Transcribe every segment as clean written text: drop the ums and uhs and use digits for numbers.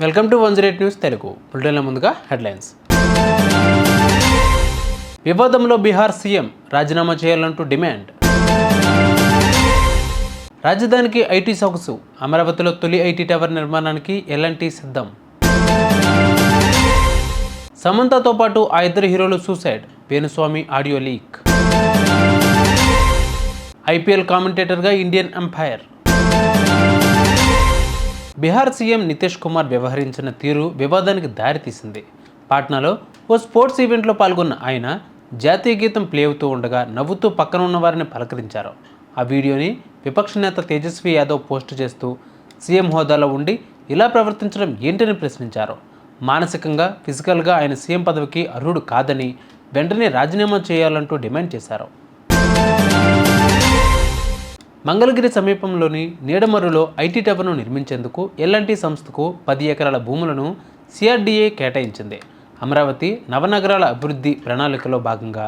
Welcome to 108 news Telugu. బులెటిన్ల ముందుగా headlines. వివాదంలో బీహార్ సీఎం రాజీనామా చేయాలంటూ డిమాండ్. రాజధానికి ఐటీ సొగసు. అమరావతిలో తొలి ఐటీ టవర్ నిర్మాణానికి ఎల్ఎన్టీ సిద్ధం. సమంతతో పాటు ఆ ఇద్దరు హీరోలు suicide. Venuswamy audio leak. IPL కామెంటేటర్గా Indian umpire. Bihar CM Nitish Kumar వ్యవహరించిన తీరు వివాదానికి దారితీసింది. పాట్నాలో ఓ స్పోర్ట్స్ ఈవెంట్లో పాల్గొన్న ఆయన జాతీయ గీతం ప్లే అవుతూ ఉండగా నవ్వుతూ పక్కన ఉన్న వారిని పలకరించారు. ఆ వీడియోని విపక్ష నేత తేజస్వి యాదవ్ పోస్టు చేస్తూ సీఎం హోదాలో ఉండి ఇలా ప్రవర్తించడం ఏంటని ప్రశ్నించారు. మానసికంగా, ఫిజికల్గా ఆయన సీఎం పదవికి అర్హుడు కాదని వెంటనే రాజీనామా చేయాలంటూ డిమాండ్ చేశారు. మంగళగిరి సమీపంలోని నీడమర్రులో ఐటీ టవర్ను నిర్మించేందుకు ఎల్ఎన్టీ సంస్థకు 10 ఎకరాల భూములను సిఆర్డీఏ కేటాయించింది. అమరావతి నవనగరాల అభివృద్ధి ప్రణాళికలో భాగంగా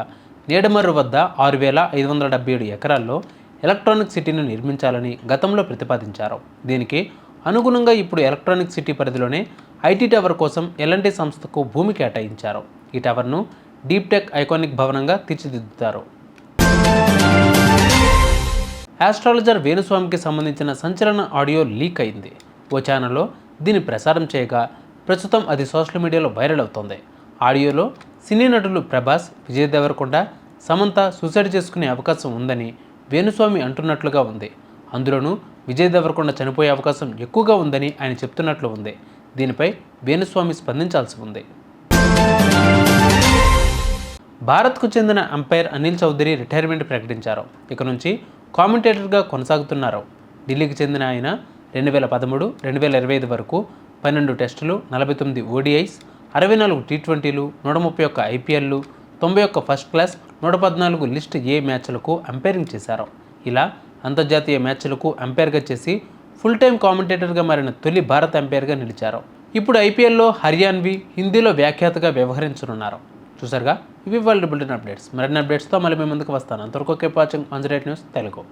నీడమర్రు వద్ద 6,577 ఎకరాల్లో ఎలక్ట్రానిక్ సిటీని నిర్మించాలని గతంలో ప్రతిపాదించారు. దీనికి అనుగుణంగా ఇప్పుడు ఎలక్ట్రానిక్ సిటీ పరిధిలోనే ఐటీ టవర్ కోసం ఎల్ఎన్టీ సంస్థకు భూమి కేటాయించారు. ఈ టవర్ను డీప్ టెక్ ఐకానిక్ భవనంగా తీర్చిదిద్దుతారు. ఆస్ట్రాలజర్ వేణుస్వామికి సంబంధించిన సంచలన ఆడియో లీక్ అయింది. ఓ ఛానల్లో దీన్ని ప్రసారం చేయగా ప్రస్తుతం అది సోషల్ మీడియాలో వైరల్ అవుతోంది. ఆడియోలో సినీ నటులు ప్రభాస్, విజయ్ దేవరకొండ, సమంత సూసైడ్ చేసుకునే అవకాశం ఉందని వేణుస్వామి అంటున్నట్లుగా ఉంది. అందులోనూ విజయ్ దేవరకొండ చనిపోయే అవకాశం ఎక్కువగా ఉందని ఆయన చెప్తున్నట్లు ఉంది. దీనిపై వేణుస్వామి స్పందించాల్సి ఉంది. భారత్కు చెందిన అంపైర్ అనిల్ చౌదరి రిటైర్మెంట్ ప్రకటించారు. ఇక నుంచి కామెంటేటర్గా కొనసాగుతున్నారు. ఢిల్లీకి చెందిన ఆయన 2013, 2025 వరకు 12 టెస్టులు, 49 ఓడిఐస్, 64 టీ20లు, 131 ఐపీఎల్లు, 91 ఫస్ట్ క్లాస్, 114 లిస్ట్ ఏ మ్యాచ్లకు అంపైరింగ్ చేశారు. ఇలా అంతర్జాతీయ మ్యాచ్లకు అంపైర్గా చేసి ఫుల్ టైం కామెంటేటర్గా మారిన తొలి భారత అంపైర్గా నిలిచారు. ఇప్పుడు ఐపీఎల్లో హర్యాన్వి, హిందీలో వ్యాఖ్యాతగా వ్యవహరించనున్నారు. చూసారుగా, ఇవి వాళ్ళ బులెటిన్ అప్డేట్స్. మరిన్ని అప్డేట్స్తో మళ్ళీ మీ ముందుకు వస్తాను. అంతవరకు వాచింగ్ 108 న్యూస్ తెలుగు.